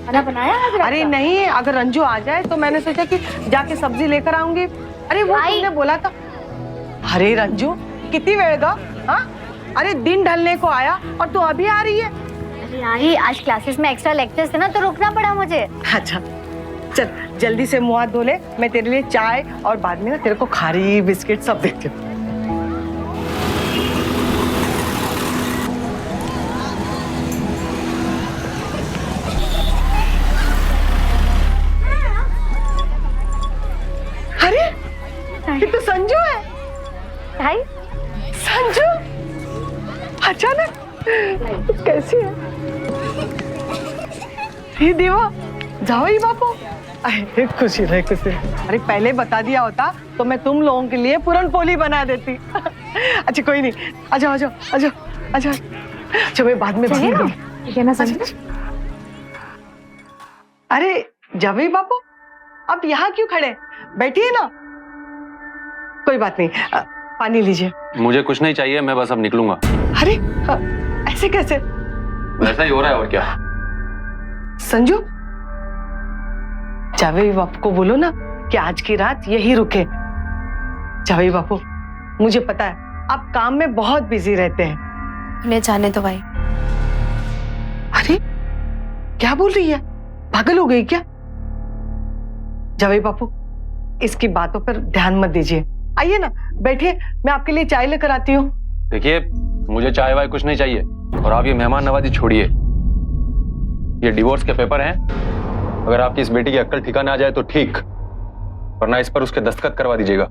खाना बनाया आज रात अरे का? नहीं, अगर रंजू आ जाए तो मैंने सोचा कि जाके सब्जी लेकर आऊंगी। अरे वो तुमने बोला था। अरे रंजू कितनी वेळ ग? हाँ, अरे दिन ढलने को आया और तू अभी आ रही है। अरे आई, आज क्लासेस में एक्स्ट्रा लेक्चर्स थे ना, तो रुकना पड़ा मुझे। अच्छा चल जल्दी से मुंह हाथ धो ले, मैं तेरे लिए चाय और बाद में ना तेरे को खारी बिस्किट सब देती हूँ। अरे ये तो संजू है। भाई संजू अचानक कैसी है? ये देवा जाओ ही बापू। अरे खुशी रहे खुशी रहे। अरे पहले बता दिया होता तो मैं तुम लोगों के लिए पूरन पोली बना देती। अच्छा कोई नहीं, आ जाओ आ जाओ आ जाओ आ जाओ। अच्छा मैं बाद में बता दूंगी। ठीक है ना संजू? अरे जावे बापू, आप यहाँ क्यों खड़े? बैठिए ना। कोई बात नहीं, पानी लीजिए। मुझे कुछ नहीं चाहिए, मैं बस अब निकलूंगा। अरे ऐसे कैसे? ऐसा ही हो रहा है और क्या। संजू जावेद बापू को बोलो ना कि आज की रात यही रुके। जावेद बापू मुझे पता है आप काम में बहुत बिजी रहते हैं। उन्हें जाने दो भाई। अरे क्या बोल रही है? पागल हो गई क्या? जावेद बापू इसकी बातों पर ध्यान मत दीजिए। आइए ना बैठिए, मैं आपके लिए चाय लेकर आती हूँ। देखिए मुझे चाय वाय कुछ नहीं चाहिए, और आप ये मेहमान नवाजी छोड़िए। ये डिवोर्स के पेपर हैं, अगर आपकी इस बेटी की अक्ल ठिकाने आ जाए तो ठीक, वरना इस पर उसके दस्तखत करवा दीजिएगा।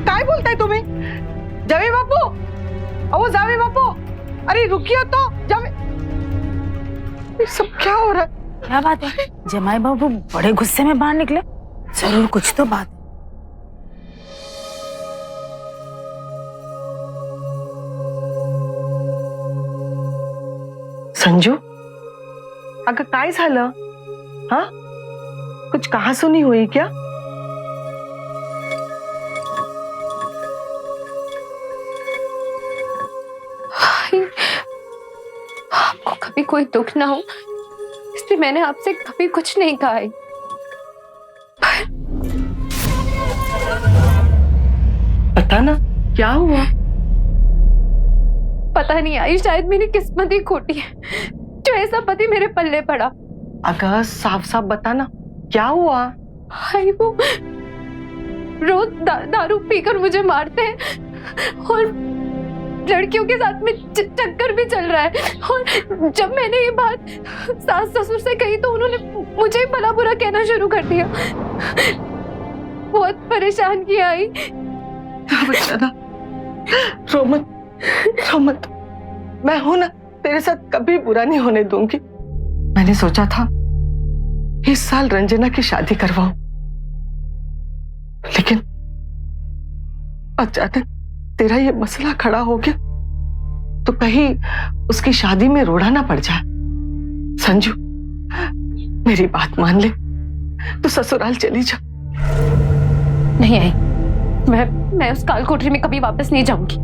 काय बोलताय तुम्ही? जावेद बापू, अहो जावेद बापू, अरे रुकिए तो। जावेद, ये सब क्या हो रहा है? क्या बात है? जमाई बाबू बड़े गुस्से में बाहर निकले। जरूर कुछ तो बात है। संजू अगं काय झालं? हाँ कुछ कहा सुनी हुई क्या? आपको कभी कोई दुख ना हो इसलिए मैंने आपसे कभी कुछ नहीं कहा है। पता ना क्या हुआ? पता नहीं आई, शायद मेरी किस्मत ही खोटी है जो ऐसा पति मेरे पल्ले पड़ा। अगर साफ साफ बताना क्या हुआ? भाई वो रोज दारू पीकर मुझे मारते हैं और लड़कियों के साथ में चक्कर भी चल रहा है। और जब मैंने ये बात सास ससुर से कही तो उन्होंने मुझे ही भला बुरा कहना शुरू कर दिया। बहुत परेशान किया आई। रो मत, रो मत। मैं हूं ना, तेरे साथ कभी बुरा नहीं होने दूंगी। मैंने सोचा था इस साल रंजना की शादी करवाऊं, लेकिन अचानक तेरा ये मसला खड़ा हो गया तो कहीं उसकी शादी में रोड़ा ना पड़ जाए। संजू मेरी बात मान ले, तू ससुराल चली जा। नहीं आई, मैं उस काल कोठरी में कभी वापस नहीं जाऊंगी।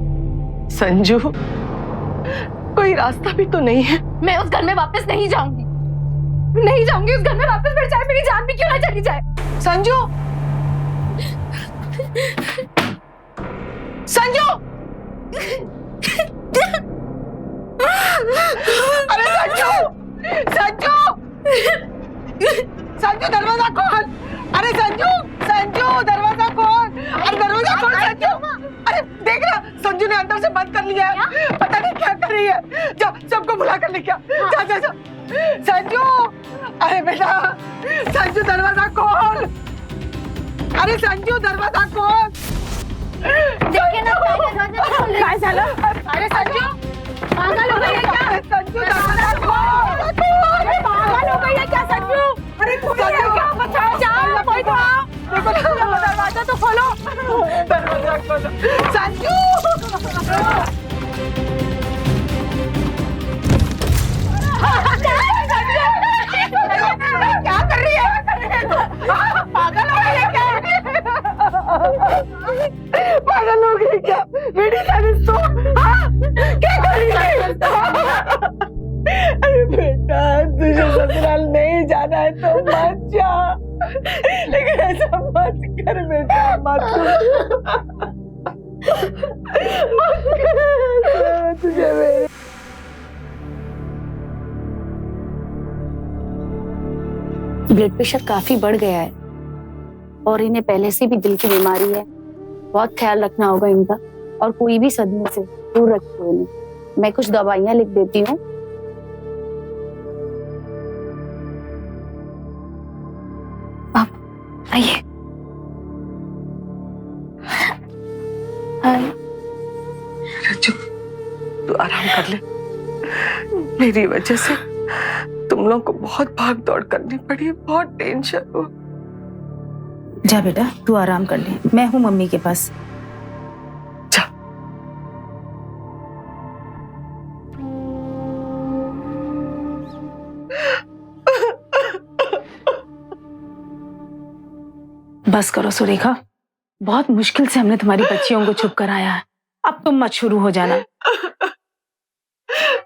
संजू कोई रास्ता भी तो नहीं है? मैं उस घर में वापस नहीं जाऊंगी, नहीं जाऊंगी उस घर में वापस, फिर चाहे मेरी जान भी क्यों ना चली जाए। संजू, संजू, अरे संजू, संजू, संजू दरवाजा खोल। अरे संजू, संजू दरवाजा खोल। अरे दरवाजा खोल संजू। अरे देख ना संजू ने अंदर से बंद कर लिया है, पता नहीं क्या कर रही है। जा सबको बुला कर लेके आ। जा जा जा। संजू, अरे बेटा संजू दरवाजा खोल। अरे संजू दरवाजा खोल। देखिए ना काय झालं? अरे संजू पागल हो गई है क्या? संजू दरवाजा खोल। अरे पागल हो गई है क्या संजू? अरे कोई है क्या? बचाओ, जाओ, कोई तो आओ। देखो दरवाजा तो खोलो। दरवाजा खोलो। संजू क्या कर रही है? पागल हो गई है क्या? पागल हो गई क्या? मेरी शादी अरे बेटा, तुझे ससुराल नहीं जाना है तो मत जा, लेकिन ऐसा मत कर बेटा, मत कर तुझे मेरे। ब्लड प्रेशर काफी बढ़ गया है और इन्हें पहले से भी दिल की बीमारी है। बहुत ख्याल रखना होगा इनका और कोई भी सदमे से दूर रखो इन्हें। मैं कुछ दवाइयां लिख देती हूँ। आप आइए। रज्जू, तू आराम कर ले। मेरी वजह से तुम लोग को बहुत भाग दौड़ करनी पड़ी, बहुत टेंशन हो। जा बेटा, तू आराम कर ले, मैं हूँ मम्मी के पास। जा। बस करो सुरेखा, बहुत मुश्किल से हमने तुम्हारी बच्चियों को चुप कराया है। अब तुम मत शुरू हो जाना।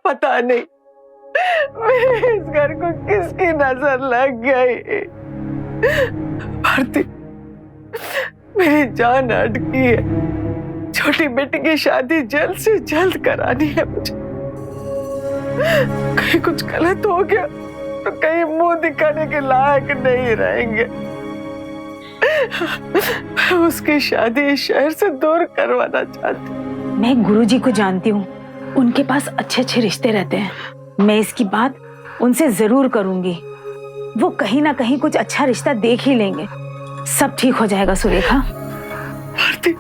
पता नहीं मेरे इस घर को किसकी नजर लग गई। भारती, मेरी जान अटकी है। छोटी बेटी की शादी जल्द से जल्द करानी है मुझे। कहीं कुछ गलत हो गया तो कहीं मुंह दिखाने के लायक नहीं रहेंगे। मैं उसकी शादी इस शहर से दूर करवाना चाहती हूँ। मैं गुरुजी को जानती हूँ, उनके पास अच्छे अच्छे रिश्ते रहते हैं। मैं इसकी बात उनसे जरूर करूंगी। वो कहीं ना कहीं कुछ अच्छा रिश्ता देख ही लेंगे। सब ठीक हो जाएगा सुरेखा। भारती,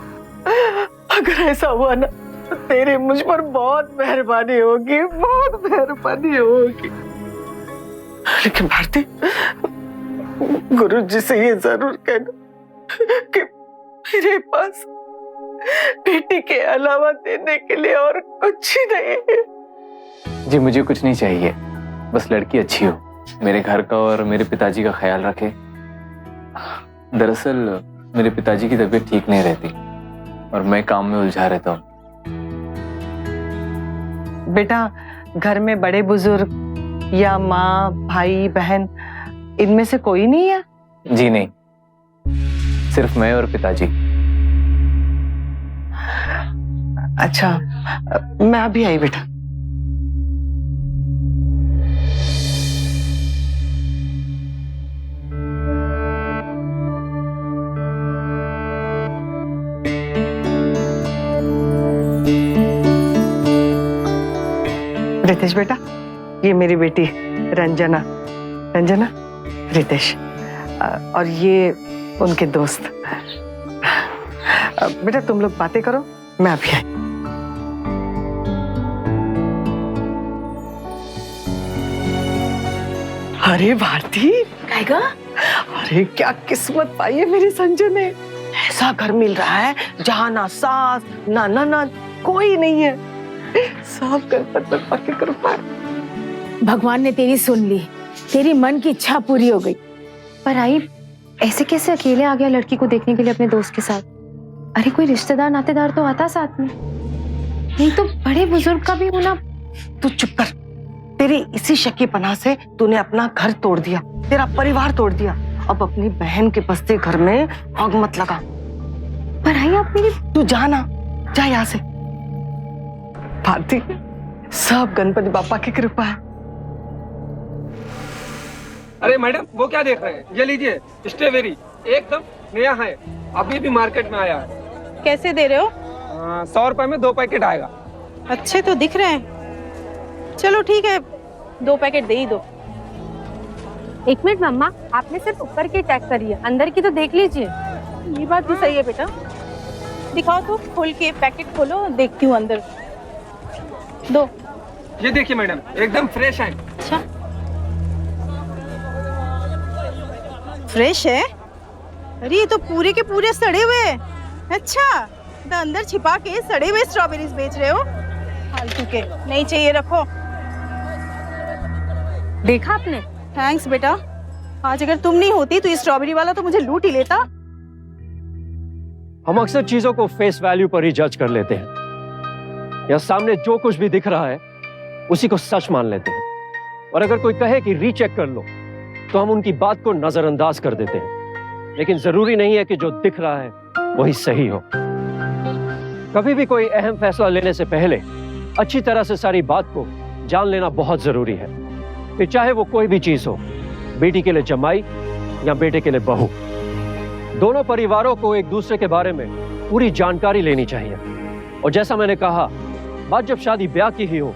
अगर ऐसा हुआ ना तो तेरी मुझ पर बहुत मेहरबानी होगी, बहुत मेहरबानी होगी। लेकिन भारती, गुरुजी से ये जरूर कहना कि मेरे पास बेटी के अलावा देने के लिए और कुछ ही नहीं है। जी मुझे कुछ नहीं चाहिए, बस लड़की अच्छी हो, मेरे घर का और मेरे पिताजी का ख्याल रखे। दरअसल मेरे पिताजी की तबीयत ठीक नहीं रहती और मैं काम में उलझा रहता हूँ। बेटा, घर में बड़े बुजुर्ग या माँ, भाई, बहन, इनमें से कोई नहीं है? जी नहीं, सिर्फ मैं और पिताजी। अच्छा, मैं अभी आई बेटा। रितेश बेटा, ये मेरी बेटी रंजना। रंजना, रितेश, और ये उनके दोस्त। बेटा तुम लोग बातें करो, मैं अभी आई। अरे भारती, कायगा? अरे क्या किस्मत पाई है मेरी संजू ने। ऐसा घर मिल रहा है जहाँ ना सास ना ननद कोई नहीं है। सब गणपत बप्पा की कृपा है। भगवान ने तेरी सुन ली, तेरी मन की इच्छा पूरी हो गई। पर आई ऐसे कैसे अकेले आ गया लड़की को देखने के लिए अपने दोस्त के साथ? अरे कोई रिश्तेदार नातेदार तो आता साथ में, नहीं तो बड़े बुजुर्ग का भी होना। तू चुप कर। तेरी इसी शकीपना से तूने अपना घर तोड़ दिया, तेरा परिवार तोड़ दिया। अब अपनी बहन के बसते घर में आग मत लगा। पर आई आप मेरी, तू जा ना, जा यहाँ से। भारती, सब गणपति बापा की कृपा है। अरे मैडम, वो क्या देख रहे हैं? ये लीजिए स्ट्रॉबेरी, एकदम नया है, अभी भी मार्केट में आया है। कैसे दे रहे हो? 100 रुपए में 2 पैकेट आएगा। अच्छे तो दिख रहे हैं। चलो ठीक है, 2 पैकेट दे ही दो। एक मिनट मम्मा, आपने सिर्फ ऊपर की चेक करी है, अंदर की तो देख लीजिए। ये बात भी सही है बेटा। दिखाओ तो, खोल के पैकेट खोलो, देखती हूँ अंदर। दो। ये देखिए मैडम, एकदम फ्रेश है। अच्छा, फ्रेश है? अरे ये तो पूरे के पूरे सड़े हुए हैं। अच्छा, तो अंदर छिपा के सड़े हुए स्ट्रॉबेरीज बेच रहे हो? फालतू के, नहीं चाहिए, रखो। देखा आपने? थैंक्स बेटा। आज अगर तुम नहीं होती तो ये स्ट्रॉबेरी वाला तो मुझे लूट ही लेता। हम अक्सर चीजों को फेस वैल्यू पर ही जज कर लेते हैं। या सामने जो कुछ भी दिख रहा है उसी को सच मान लेते हैं, और अगर कोई कहे कि रीचेक कर लो तो हम उनकी बात को नजरअंदाज कर देते हैं। लेकिन जरूरी नहीं है कि जो दिख रहा है वही सही हो। कभी भी कोई अहम फैसला लेने से पहले अच्छी तरह से सारी बात को जान लेना बहुत जरूरी है। फिर चाहे वो कोई भी चीज हो, बेटी के लिए जमाई या बेटे के लिए बहू, दोनों परिवारों को एक दूसरे के बारे में पूरी जानकारी लेनी चाहिए। और जैसा मैंने कहा, बात जब शादी ब्याह की ही हो,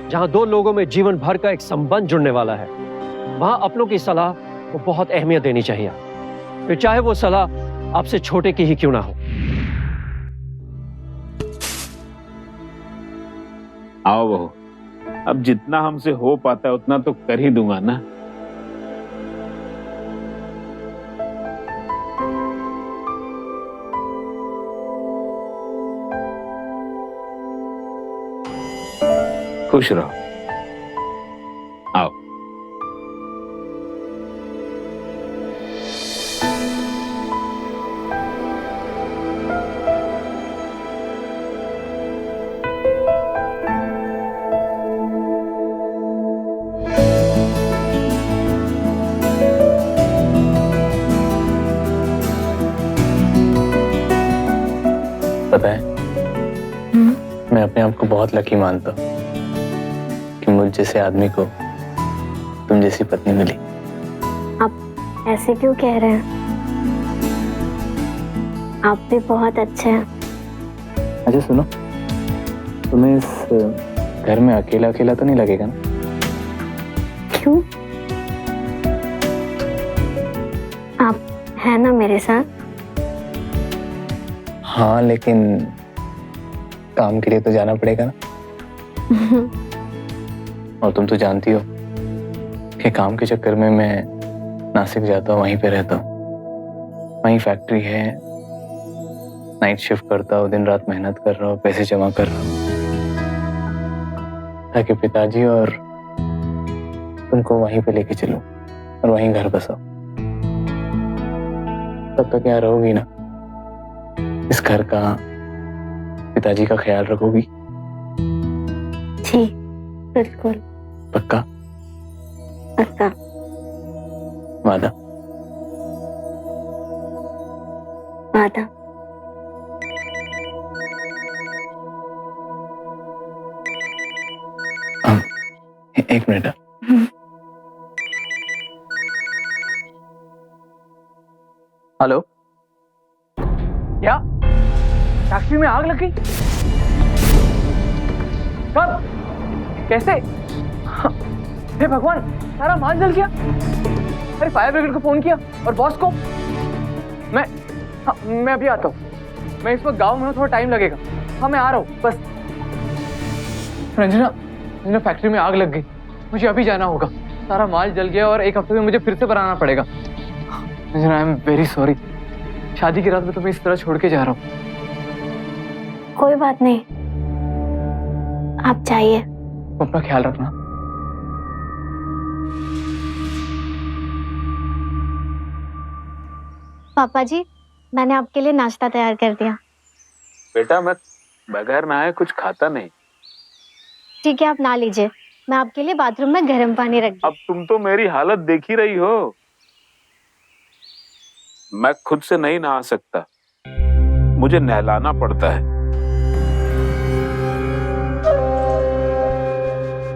जहां दो लोगों में जीवन भर का एक संबंध जुड़ने वाला है, वहां अपनों की सलाह को बहुत अहमियत देनी चाहिए, फिर चाहे वो सलाह आपसे छोटे की ही क्यों ना हो। आओ बहू, अब जितना हमसे हो पाता है उतना तो कर ही दूंगा ना। खुश रहो, आओ। पता है, मैं अपने आप को बहुत लकी मानता हूँ कि मुझ जैसे आदमी को तुम जैसी पत्नी मिली। आप ऐसे क्यों कह रहे हैं? आप भी बहुत अच्छे हैं। अच्छा सुनो, तुम्हें इस घर में अकेला अकेला तो नहीं लगेगा ना? क्यों? आप है ना मेरे साथ? हाँ, लेकिन काम के लिए तो जाना पड़ेगा ना। और तुम तो जानती हो कि काम के चक्कर में मैं नासिक जाता हूँ, वहीं पे रहता हूँ। वहीं फैक्ट्री है, नाइट शिफ्ट करता हूँ, दिन रात मेहनत कर रहा हूँ, पैसे जमा कर रहा हूँ, ताकि पिताजी और तुमको वहीं पे लेके चलूं और वहीं घर बसाओ। तब तक यहाँ रहोगी ना, इस घर का, पिताजी का ख्याल रखोगी? जी बिल्कुल। पक्का? पक्का। वादा? वादा। एक मिनट। हेलो, क्या फैक्ट्री में आग लग गई? कब? कैसे? हे भगवान, सारा माल जल गया। अरे फायर ब्रिगेड को फोन किया और बॉस को। मैं अभी आता हूँ। मैं इस वक्त गांव में हूँ, थोड़ा टाइम लगेगा। हाँ मैं आ रहा हूँ बस। रंजना, फैक्ट्री में आग लग गई, मुझे अभी जाना होगा। सारा माल जल गया और एक हफ्ते में मुझे फिर से बनाना पड़ेगा। Ranjana, I am very sorry. शादी की रात में तुम्हें इस तरह छोड़ के जा रहा हूँ। कोई बात नहीं, आप जाइए। अपना ख्याल रखना। पापा जी, मैंने आपके लिए नाश्ता तैयार कर दिया। बेटा, मैं बगैर नहाए कुछ खाता नहीं। ठीक है, आप नहा लीजिए। मैं आपके लिए बाथरूम में गर्म पानी रख दी। अब तुम तो मेरी हालत देख ही रही हो। मैं खुद से नहीं नहा सकता, मुझे नहलाना पड़ता है।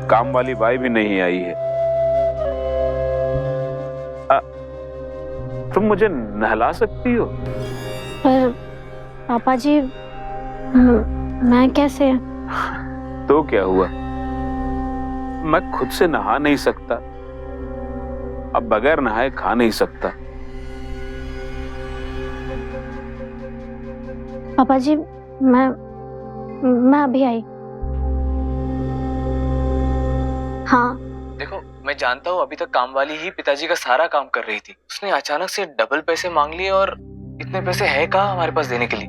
काम वाली बाई भी नहीं आई है। तुम मुझे नहला सकती हो? पर पापा जी, मैं कैसे? तो क्या हुआ, मैं खुद से नहा नहीं सकता, अब बगैर नहाए खा नहीं सकता। पापा जी, मैं अभी आई। हाँ देखो, मैं जानता हूँ अभी तक काम वाली ही पिताजी का सारा काम कर रही थी। उसने अचानक से डबल पैसे मांग लिए और इतने पैसे है कहाँ हमारे पास देने के लिए।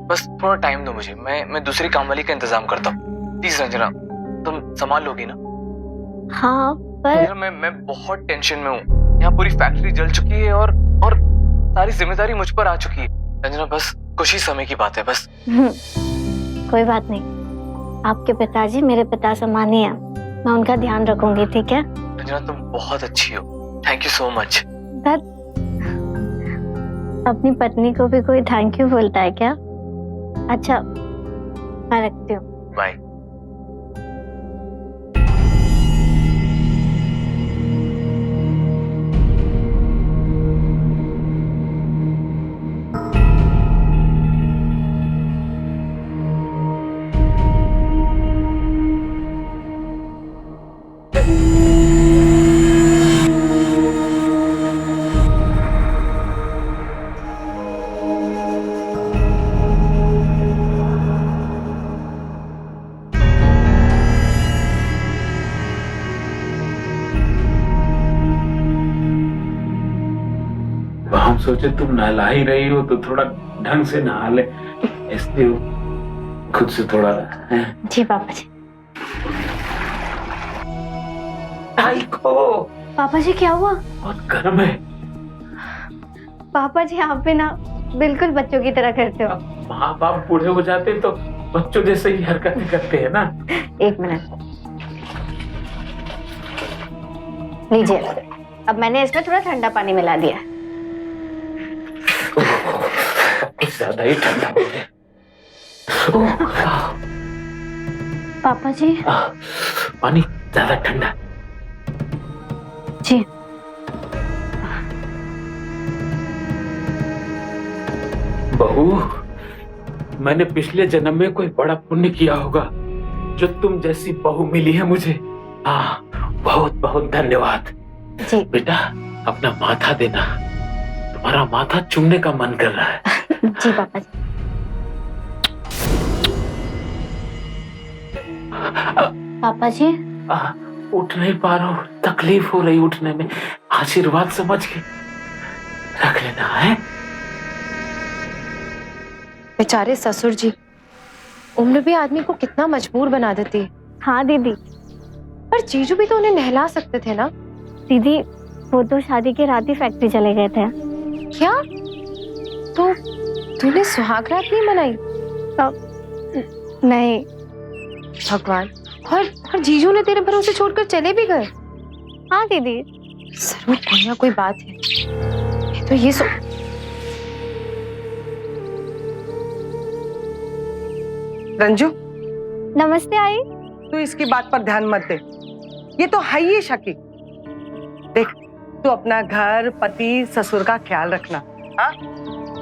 बस थोड़ा टाइम दो मुझे, मैं दूसरी काम वाली का इंतजाम करता हूँ। प्लीज रंजना, तुम संभाल लोगी ना? हाँ पर मैं बहुत टेंशन में हूँ। यहाँ पूरी फैक्ट्री जल चुकी है और सारी जिम्मेदारी मुझ पर आ चुकी है। रंजना, बस कुछ ही समय की बात है बस। कोई बात नहीं, आपके पिताजी मेरे पिता समान ही हैं। मैं उनका ध्यान रखूंगी, ठीक है? रंजना तुम बहुत अच्छी हो, थैंक यू सो मच। अपनी पत्नी को भी कोई थैंक यू बोलता है क्या? अच्छा, मैं रखती हूँ। बाय। हम सोचे तुम नहला ही रही हो तो थोड़ा ढंग से नहा ले, इसलिए खुद से थोड़ा है। जी पापा जी। पापा जी क्या हुआ? बहुत गर्म है। पापा जी आप भी ना बिल्कुल बच्चों की तरह करते हो। माँ बाप बूढ़े हो जाते तो बच्चों जैसे ही हरकतें करते हैं ना। एक मिनट लीजिए, अब मैंने इसमें थोड़ा ठंडा पानी मिला दिया है। कुछ ज्यादा ही ठंडा हो गया। पापा जी पानी ज्यादा ठंडा। जी। बहू, मैंने पिछले जन्म में कोई बड़ा पुण्य किया होगा जो तुम जैसी बहू मिली है मुझे। हाँ, बहुत बहुत धन्यवाद। जी बेटा, अपना माथा देना, तुम्हारा माथा चूमने का मन कर रहा है। जी पापा जी। पापा जी उठ नहीं पा रहा हूँ, तकलीफ हो रही उठने में, आशीर्वाद समझ के रख लेना है। बेचारे ससुर जी, उम्र भी आदमी को कितना मजबूर बना देती है। हाँ दीदी। पर जीजू भी तो उन्हें नहला सकते थे ना। दीदी वो तो शादी के रात ही फैक्ट्री चले गए थे। क्या? तो तूने सुहाग रात नहीं मनाई? नहीं। भगवान, और जीजू ने तेरे भरोसे छोड़कर चले भी गए? हाँ दीदी। जरूर कोई ना कोई बात है। तो ये रंजू, नमस्ते आई। तू इसकी बात पर ध्यान मत दे, ये तो है ही शकी। देख, तू अपना घर, पति, ससुर का ख्याल रखना। हाँ,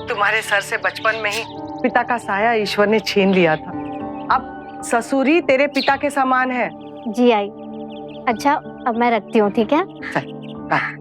तुम्हारे सर से बचपन में ही पिता का साया ईश्वर ने छीन लिया था। अब ससुर ही तेरे पिता के समान है। जी आई। अच्छा, अब मैं रखती हूँ, ठीक है? चल, बाय।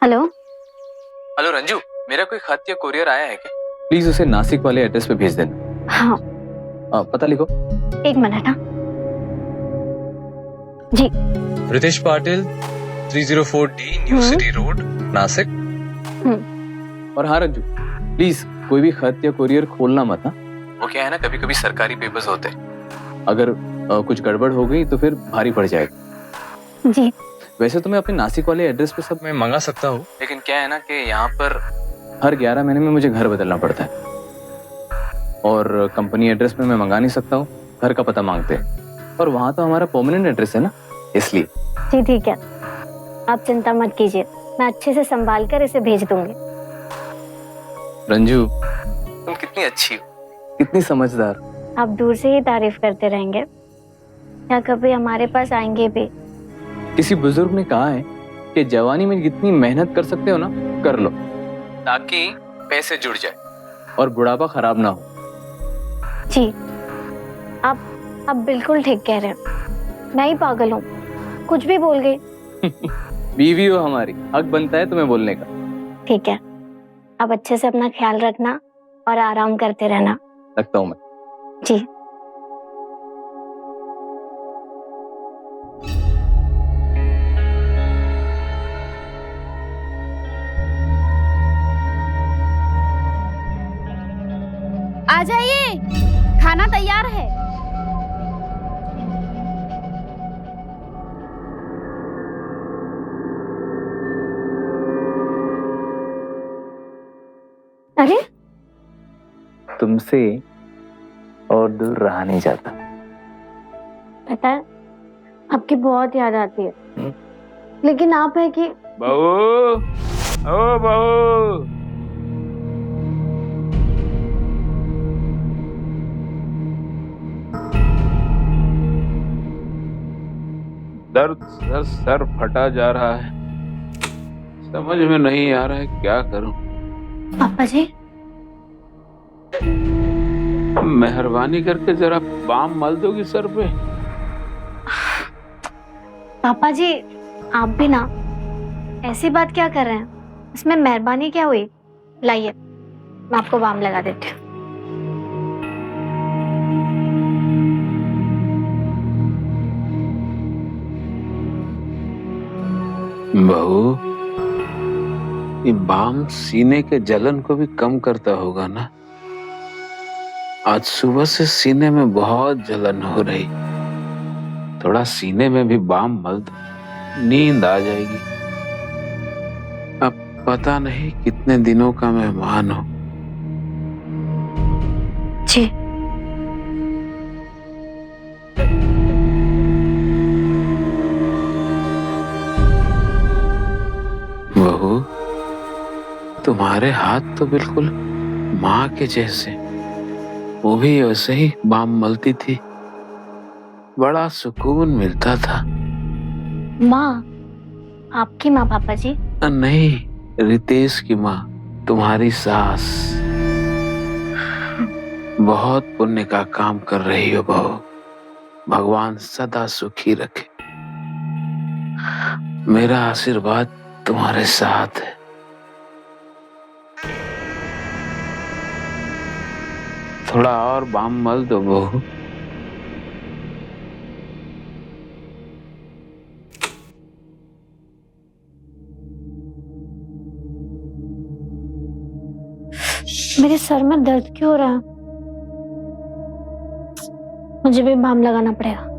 हेलो। हेलो रंजू, मेरा कोई खत या कोरियर आया है क्या? प्लीज उसे नासिक वाले एड्रेस पे भेज देना। हाँ। पता लिखो। एक मिनट। हाँ जी। Ritesh Patil, 304D new city road, Nashik. और हाँ रंजू, प्लीज कोई भी खत या कोरियर खोलना मत। वो क्या है ना, कभी कभी सरकारी पेपर्स होते हैं। अगर कुछ गड़बड़ हो गई तो फिर भारी पड़ जाएगा। जी। वैसे तो मैं अपने नासिक वाले एड्रेस पे सब मैं मंगा सकता हूँ, लेकिन क्या है ना कि यहाँ पर हर 11 महीने में मुझे घर बदलना पड़ता है, और कंपनी एड्रेस में मैं मंगा नहीं सकता हूँ, घर का पता मांगते हैं, और वहाँ तो हमारा परमानेंट एड्रेस है ना, इसलिए। जी ठीक है। आप चिंता मत कीजिए, मैं अच्छे से संभाल कर इसे भेज दूंगी। रंजू, तुम कितनी अच्छी हो, कितनी समझदार। आप दूर से ही तारीफ करते रहेंगे, क्या कभी हमारे पास आएंगे भी? किसी बुजुर्ग ने कहा है कि जवानी में जितनी मेहनत कर सकते हो ना, कर लो, ताकि पैसे जुड़ जाए और बुढ़ापा खराब ना हो। जी, आप बिल्कुल ठीक कह रहे हैं। मैं ही पागल हूँ, कुछ भी बोल गई। बीवी हो हमारी, हक बनता है तुम्हें बोलने का। ठीक है, अब अच्छे से अपना ख्याल रखना और आराम करते रहना। रखता हूँ मैं। जी। आ जाइए, खाना तैयार है। अरे, तुमसे और दूर रहा नहीं जाता। पता है, आपकी बहुत याद आती है, लेकिन आप है कि बहू, ओ बहू, दर्द से सर फटा जा रहा है, समझ में नहीं आ रहा है क्या करूं। पापा जी, मेहरबानी करके जरा बाम मल दोगी सर पे। पापा जी, आप भी ना ऐसी बात क्या कर रहे हैं? इसमें मेहरबानी क्या हुई? लाइए, मैं आपको बाम लगा देती हूँ। बहू, ये बाम सीने के जलन को भी कम करता होगा ना? आज सुबह से सीने में बहुत जलन हो रही, थोड़ा सीने में भी बाम मल दो, नींद आ जाएगी। अब पता नहीं कितने दिनों का मेहमान हो। जी। बहू, तुम्हारे हाथ तो बिल्कुल माँ के जैसे, वो भी वैसे ही बाम मलती थी, बड़ा सुकून मिलता था। माँ? आपकी माँ पापा जी? नहीं, रितेश की माँ, तुम्हारी सास। बहुत पुण्य का काम कर रही हो बहू, भगवान सदा सुखी रखे। मेरा आशीर्वाद तुम्हारे साथ है। थोड़ा और बाम मल दो बहू। मेरे सर में दर्द क्यों हो रहा है? मुझे भी बाम लगाना पड़ेगा।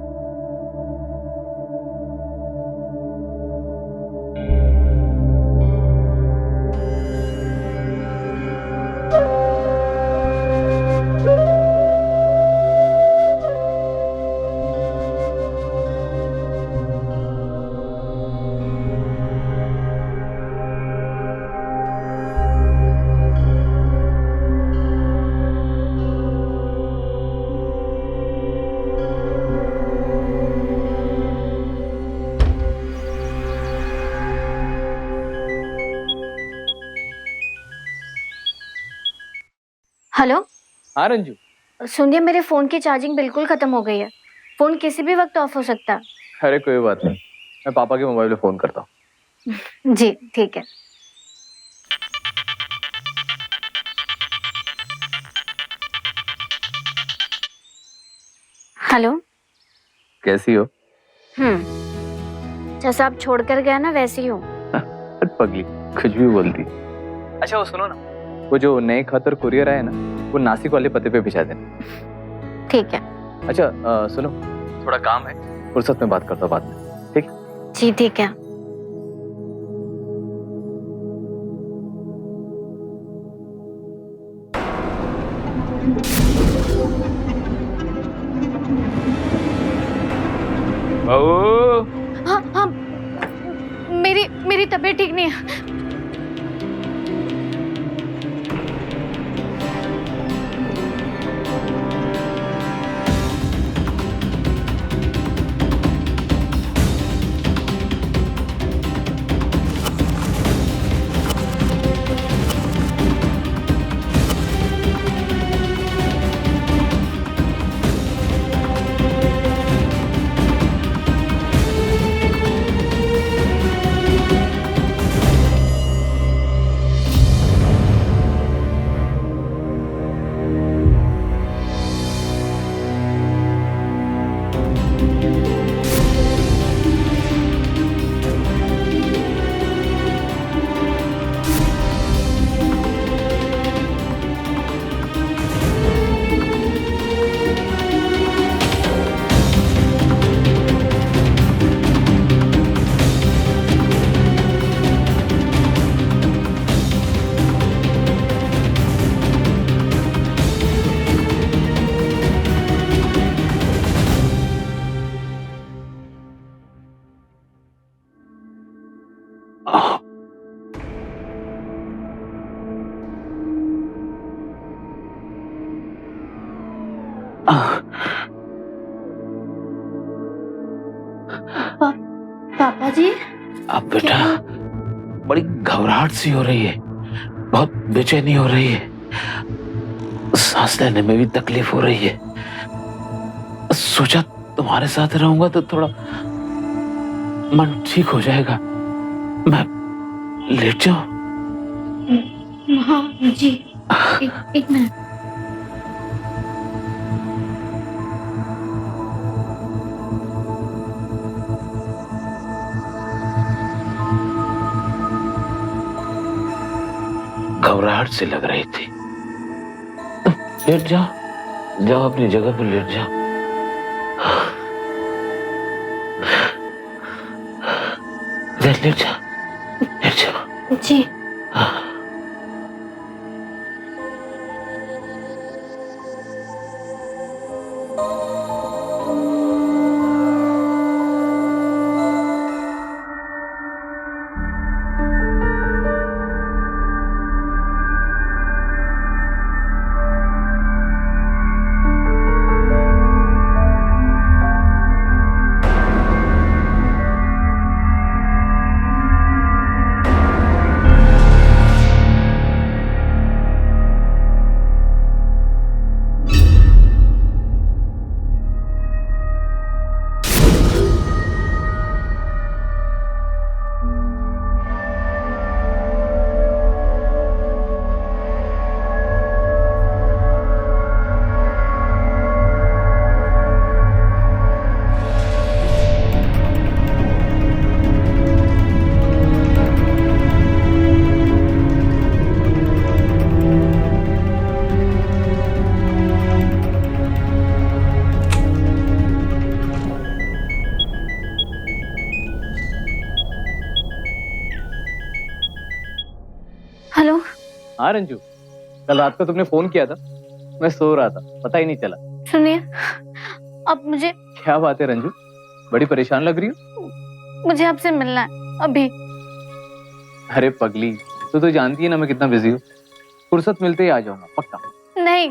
हेलो। हाँ रंजू। सुनिए, मेरे फोन की चार्जिंग बिल्कुल खत्म हो गई है। फोन किसी भी वक्त ऑफ हो सकता है। अरे कोई बात नहीं, मैं पापा के मोबाइल पे फोन करता हूँ। जी ठीक है। हेलो। कैसी हो? जैसा आप छोड़कर गया ना, वैसी ही हूँ। पगली, कुछ भी बोलती। अच्छा वो सुनो ना, वो जो नए खतर कुरियर आए ना, वो नासिक वाले पते पे भिजा देना। ठीक है। अच्छा सुनो, थोड़ा काम है, फुर्सत में बात करता हूँ बाद में, ठीक? जी ठीक है। बहू, हाँ हाँ, मेरी मेरी तबीयत ठीक नहीं है। पापा जी। अब बेटा बड़ी घबराहट सी हो रही है, बहुत बेचैनी हो रही है, सांस लेने में भी तकलीफ हो रही है। सोचा तुम्हारे साथ रहूंगा तो थोड़ा मन ठीक हो जाएगा। मैं लेट जाऊं? हाँ जी, एक मिनट। घबराहट से लग रही थी। लेट जाओ, जाओ अपनी जगह पर लेट जाओ। लेट जाओ, लेट जाओ जी। हेलो। हाँ रंजू, कल रात को तुमने फोन किया था, मैं सो रहा था, पता ही नहीं चला। सुनिए, अब मुझे। क्या बात है रंजू, बड़ी परेशान लग रही हो? मुझे आपसे मिलना है अभी। अरे पगली, तू तो जानती है ना मैं कितना बिजी हूँ। फुर्सत मिलते ही आ जाऊंगा पक्का। नहीं,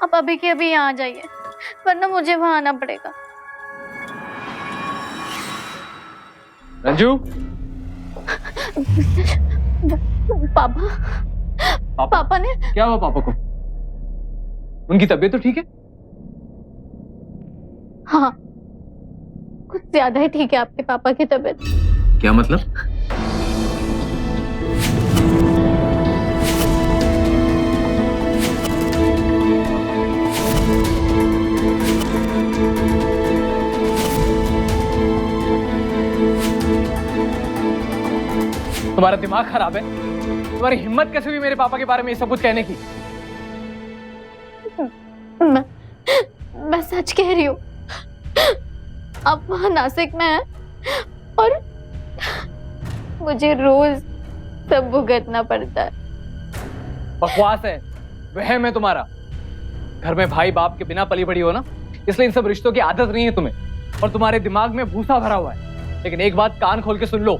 आप अभी के अभी यहाँ आ जाइए, वरना मुझे वहां आना पड़ेगा। रंजू। पापा ने। क्या हुआ पापा को? उनकी तबीयत तो ठीक है? हाँ, कुछ ज्यादा ही ठीक है आपके पापा की तबीयत। क्या मतलब? तुम्हारा दिमाग खराब है? तुम्हारी हिम्मत कैसे हुई मेरे पापा के बारे में ये सब कुछ कहने की? मैं सच कह रही हूँ। आप वहां नासिक में हैं और मुझे रोज सब भुगतना पड़ता है। बकवास है, वहम है तुम्हारा। घर में भाई बाप के बिना पली बड़ी हो ना, इसलिए इन सब रिश्तों की आदत नहीं है तुम्हें, और तुम्हारे दिमाग में भूसा भरा हुआ है। लेकिन एक बात कान खोल के सुन लो,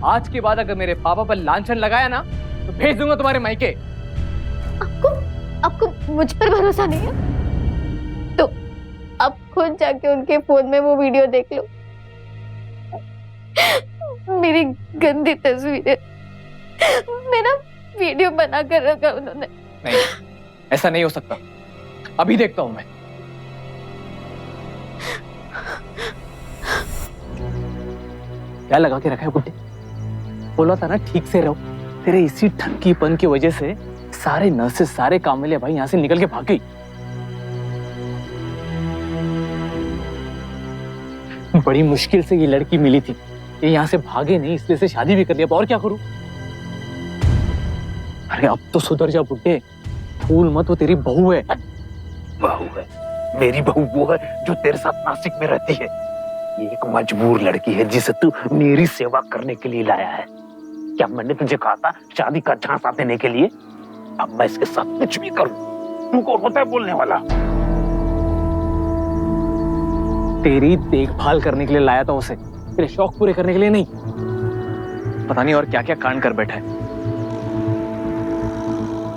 आज के बाद अगर मेरे पापा पर लांछन लगाया ना तो भेज दूंगा तुम्हारे मायके। आपको मुझ पर भरोसा नहीं है तो आप खुद जाके उनके फोन में वो वीडियो देख लो। मेरी गंदी तस्वीरें मेरा वीडियो बना कर रखा उन्होंने। नहीं, ऐसा नहीं हो सकता। अभी देखता हूं मैं। क्या लगा के रखा है बुड्ढे? बोला था ना ठीक से रहो। तेरे इसी ठक्कीपन की वजह से सारे नर्सेस, सारे काम वाले भाई यहाँ से निकल के भाग गई। बड़ी मुश्किल से ये लड़की मिली थी। ये यहाँ से भागे नहीं, इसलिए से शादी भी कर लिया। अब और क्या करूं? अरे अब तो सुधर जा बुड्ढे। भूल मत, वो तेरी बहू है। बहू है? मेरी बहू वो है जो तेरे साथ नासिक में रहती है। ये एक मजबूर लड़की है जिसे तू मेरी सेवा करने के लिए लाया है। क्या मैंने तुझे कहा था शादी का झांसा देने के लिए? अब मैं इसके साथ कुछ भी करूं, तू कौन होता है बोलने वाला? तेरी देखभाल करने के लिए लाया था उसे, तेरे शौक पूरे करने के लिए नहीं। पता नहीं और क्या क्या कांड कर बैठा है।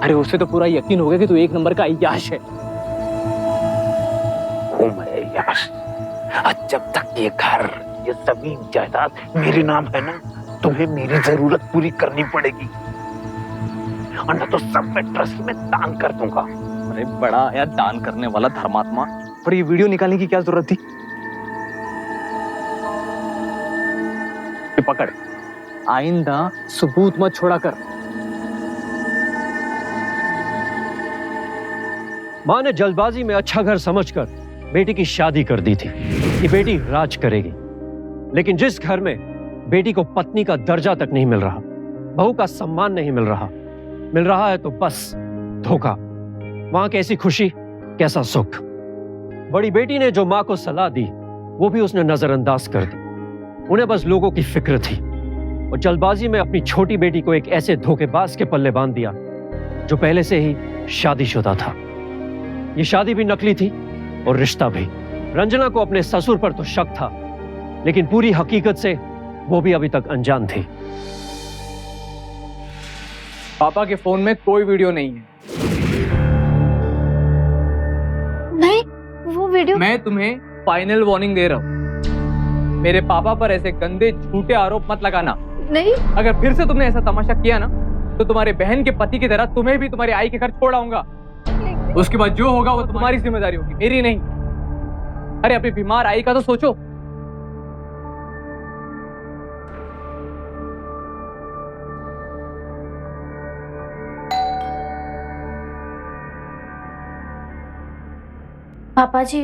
अरे उसे तो पूरा यकीन हो गया कि तू एक नंबर का अय्याश है। हूं मैं अय्याश? जब तक ये घर, ये जमीन जायदाद मेरे नाम है ना, तुम्हें मेरी जरूरत पूरी करनी पड़ेगी, और न तो सब मैं ट्रस्ट में दान कर दूंगा। अरे बड़ा आया दान करने वाला धर्मात्मा। पर ये वीडियो निकालने की क्या जरूरत थी? ये पकड़, आइंदा सबूत मत छोड़ा कर। माँ ने जल्दबाजी में अच्छा घर समझकर बेटी की शादी कर दी थी। ये बेटी राज करेगी, लेकिन जिस घर में बेटी को पत्नी का दर्जा तक नहीं मिल रहा, बहू का सम्मान नहीं मिल रहा है तो बस धोखा। माँ कैसी खुशी, कैसा सुख। बड़ी बेटी ने जो माँ को सलाह दी वो भी उसने नजरअंदाज कर दी। उन्हें बस लोगों की फिक्र थी और जल्दबाजी में अपनी छोटी बेटी को एक ऐसे धोखेबाज के पल्ले बांध दिया जो पहले से ही शादीशुदा था। ये शादी भी नकली थी और रिश्ता भी। रंजना को अपने ससुर पर तो शक था, लेकिन पूरी हकीकत से वो भी अभी तक अनजान थी। पापा के फोन में कोई वीडियो नहीं है। नहीं, वो वीडियो। मैं तुम्हें फाइनल वार्निंग दे रहा हूँ। मेरे पापा पर ऐसे गंदे झूठे आरोप मत लगाना। नहीं, अगर फिर से तुमने ऐसा तमाशा किया ना तो तुम्हारे बहन के पति की तरह तुम्हें भी तुम्हारी आई के घर छोड़ आऊंगा। उसके बाद जो होगा वो तुम्हारी जिम्मेदारी होगी, मेरी नहीं। अरे अपनी बीमार आई का तो सोचो। पापा जी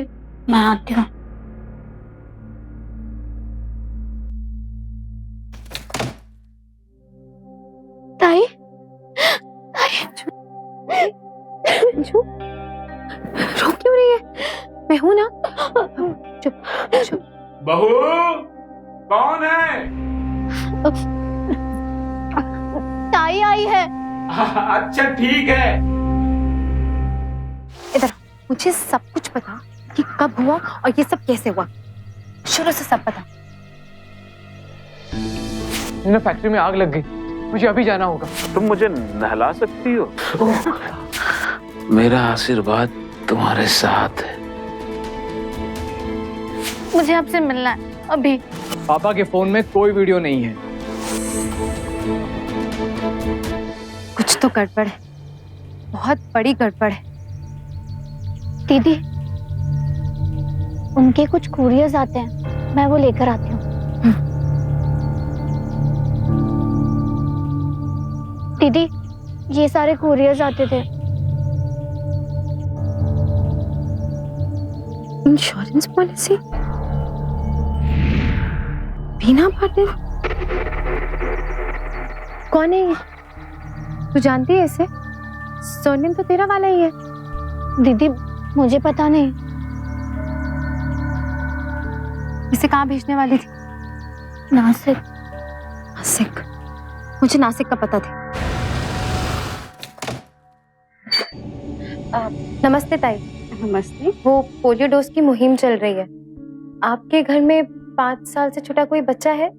मैं आती हूँ। ताई, रो क्यों रही है? मैं हूं ना। चुप चुप। बहू कौन है? ताई आई है। अच्छा ठीक है। इधर मुझे सब कुछ पता कि कब हुआ और ये सब कैसे हुआ। शुरू से सब पता। मेरे फैक्ट्री में आग लग गई, मुझे अभी जाना होगा। तुम मुझे नहला सकती हो? मेरा आशीर्वाद तुम्हारे साथ है। मुझे आपसे मिलना है अभी। पापा के फोन में कोई वीडियो नहीं है। कुछ तो गड़बड़ है, बहुत बड़ी गड़बड़ है। दीदी, उनके कुछ कुरियर्स आते हैं, मैं वो लेकर आती हूँ। दीदी, ये सारे कुरियर्स आते थे। इंश्योरेंस पॉलिसी, बीना पाटिल। कौन है ये? तू जानती है इसे? सोनिम तो तेरा वाला ही है। दीदी मुझे पता नहीं। इसे कहाँ भेजने वाली थी? नासिक। नासिक, मुझे नासिक का पता था। नमस्ते ताई। नमस्ते। वो पोलियो डोज की मुहिम चल रही है। आपके घर में 5 साल से छोटा कोई बच्चा है?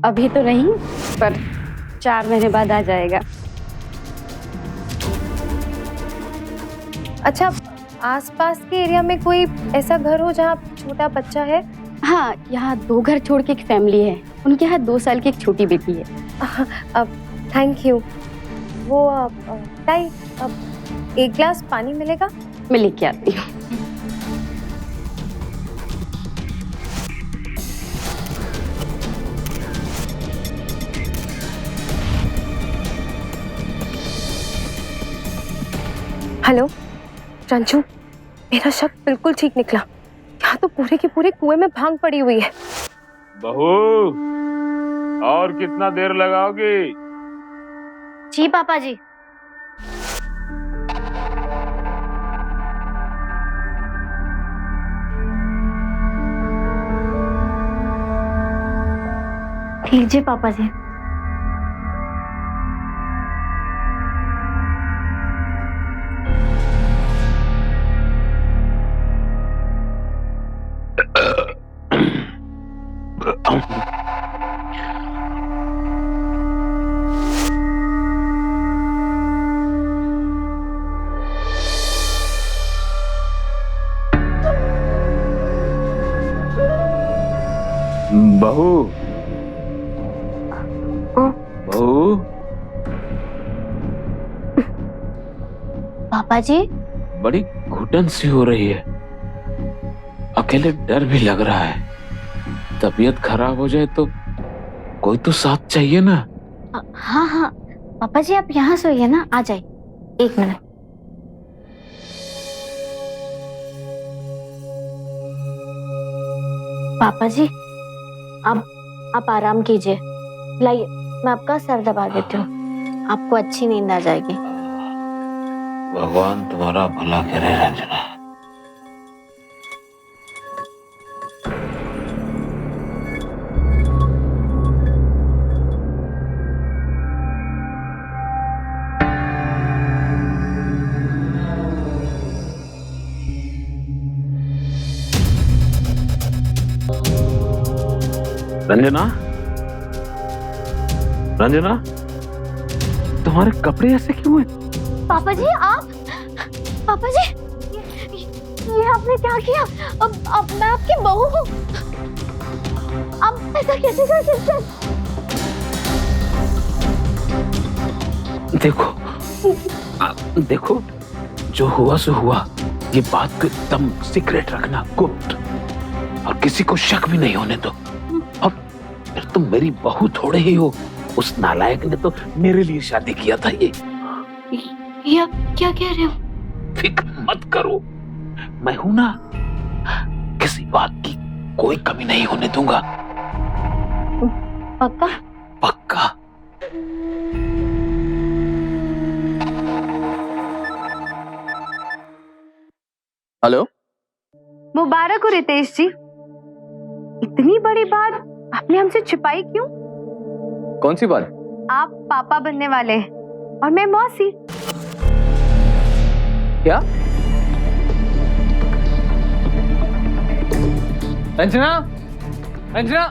अभी तो नहीं, पर 4 महीने बाद आ जाएगा। अच्छा, आसपास के एरिया में कोई ऐसा घर हो जहाँ छोटा बच्चा है? हाँ, यहाँ 2 घर छोड़ के एक फैमिली है। उनके यहाँ 2 साल की एक छोटी बेटी है। Thank you. वो ताई, एक गिलास पानी मिलेगा? मैं लेके आती हूँ। हेलो रंजू, मेरा शक बिल्कुल ठीक निकला। यहाँ तो पूरे के पूरे कुएं में भांग पड़ी हुई है। बहू, और कितना देर लगाओगी? जी पापा जी। लीजिए पापा जी। बहू, बहू, पापा जी, बड़ी घुटन सी हो रही है। अकेले डर भी लग रहा है। तबीयत खराब हो जाए तो कोई तो साथ चाहिए ना। हाँ हाँ पापा जी, आप यहाँ सोइए ना, आ जाए। 1 मिनट। पापा जी, अब आप आराम कीजिए। लाइए, मैं आपका सर दबा देती हूँ, आपको अच्छी नींद आ जाएगी। भगवान तुम्हारा भला करे रंजना। रंजना, रंजना, तुम्हारे कपड़े ऐसे क्यों हैं? पापा जी, आप? पापा जी, ये आपने क्या किया? अब मैं आपकी बहू हूँ, आप ऐसा कैसे कर सकते हैं? देखो, देखो, जो हुआ सो हुआ। ये बात को एकदम सीक्रेट रखना, गुप्त, और किसी को शक भी नहीं होने दो। अब फिर तुम मेरी बहू थोड़े ही हो। उस नालायक ने तो मेरे लिए शादी किया था। ये आप क्या कह रहे हो? फिक्र मत करो, मैं हूं ना। किसी बात की कोई कमी नहीं होने दूंगा। पक्का? पक्का। हेलो, मुबारक हो रितेश जी। इतनी बड़ी बात आपने हमसे छिपाई क्यों? कौन सी बात? आप पापा बनने वाले हैं और मैं मौसी। क्या? रंजना, रंजना,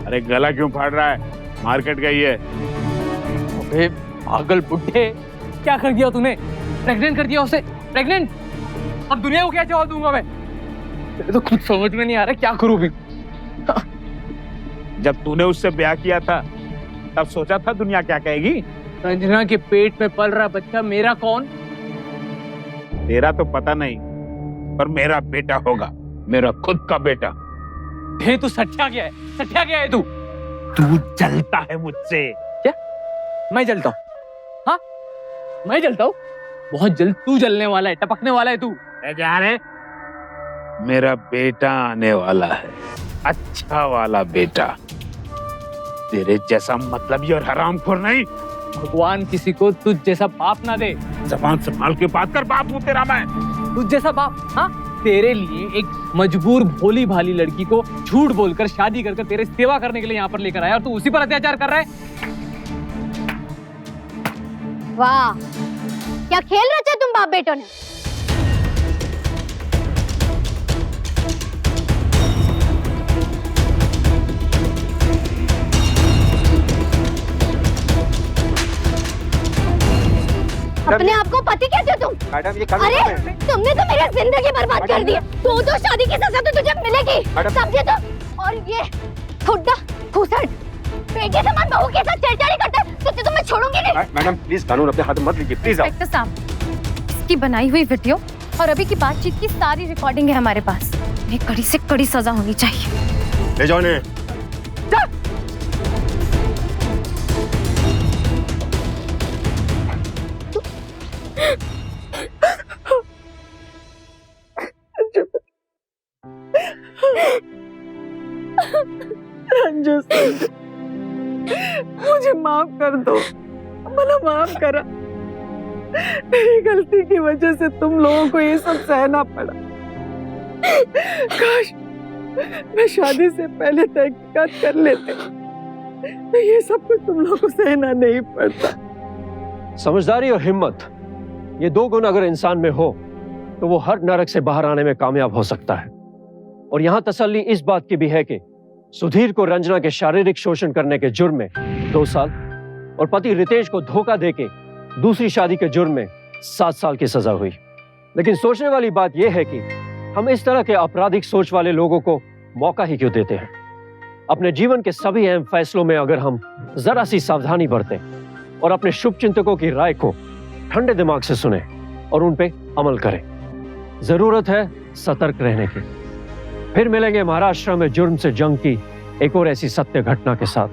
अरे गला क्यों फाड़ रहा है? मार्केट गई है। अबे पागल बुड्ढे, क्या कर दिया तूने? प्रेग्नेंट कर दिया उसे। प्रेग्नेंट? अब दुनिया को क्या जवाब दूंगा मैं? तेरे तो कुछ समझ में नहीं आ रहा, क्या करूं भी? जब तूने उससे ब्याह किया था तब सोचा था दुनिया क्या कहेगी? रंजना के पेट में पल रहा बच्चा मेरा कौन? तेरा तो पता नहीं, पर मेरा बेटा होगा, मेरा खुद का बेटा। हे तू सट्टा क्या है? सट्टा क्या है तू? तू जलता है मुझसे। क्या? मैं जलता हूँ? हाँ, मैं जलता हूँ? बहुत जल्द तू जलने वाला है, टपकने वाला है तू। क्या रे? मेरा बेटा आने वाला है, अच्छा वाला बेटा। तेरे जैसा मतलबी और हरामखोर नहीं। भगवान किसी को तुझ जैसा बाप ना दे। जबान संभाल के बात कर, बाप हूं तेरा मैं। तुझ जैसा बाप? हाँ, तेरे लिए एक मजबूर भोली भाली लड़की को झूठ बोलकर शादी कर तेरे सेवा करने के लिए यहाँ पर लेकर आया और तू उसी पर अत्याचार कर रहा है। वाह, क्या खेल रहे थे तुम बाप बेटों ने? मैडम ये कर अरे तुमने तो मेरी जिंदगी बर्बाद कर दी। तो शादी की सजा तो तुझे मिलेगी, समझे तो? और ये खुदा फूसड़ बेटे समान बहू के साथ छेड़छाड़ी करता है तो मैं छोड़ूंगी नहीं। मैडम प्लीज कानून अपने हाथ में मत लीजिए प्लीज। इंस्पेक्टर साहब, इसकी बनाई हुई वीडियो और अभी की बातचीत की सारी रिकॉर्डिंग है हमारे पास। ये कड़ी से कड़ी सजा होनी चाहिए। ले जाओ इन्हें। संजू संजू मुझे माफ कर दो, मला माफ करा। मेरी गलती की वजह से तुम लोगों को ये सब सहना पड़ा। काश मैं शादी से पहले तहकीकात कर लेते तो ये सब कुछ तुम लोगों को सहना नहीं पड़ता। समझदारी और हिम्मत, ये दो गुण अगर इंसान में हो तो वो हर नरक से बाहर आने में कामयाब हो सकता है। और यहां तसल्ली इस बात की भी है कि सुधीर को रंजना के शारीरिक शोषण करने के जुर्म में 2 साल और पति रितेश को धोखा देके दूसरी शादी के जुर्म में 7 साल की सजा हुई। लेकिन सोचने वाली बात यह है कि हम इस तरह के आपराधिक सोच वाले लोगों को मौका ही क्यों देते हैं। अपने जीवन के सभी अहम फैसलों में अगर हम जरा सी सावधानी बरतें और अपने शुभचिंतकों की राय को ठंडे दिमाग से सुने और उन पे अमल करें। जरूरत है सतर्क रहने की। फिर मिलेंगे महाराष्ट्र में जुर्म से जंग की एक और ऐसी सत्य घटना के साथ।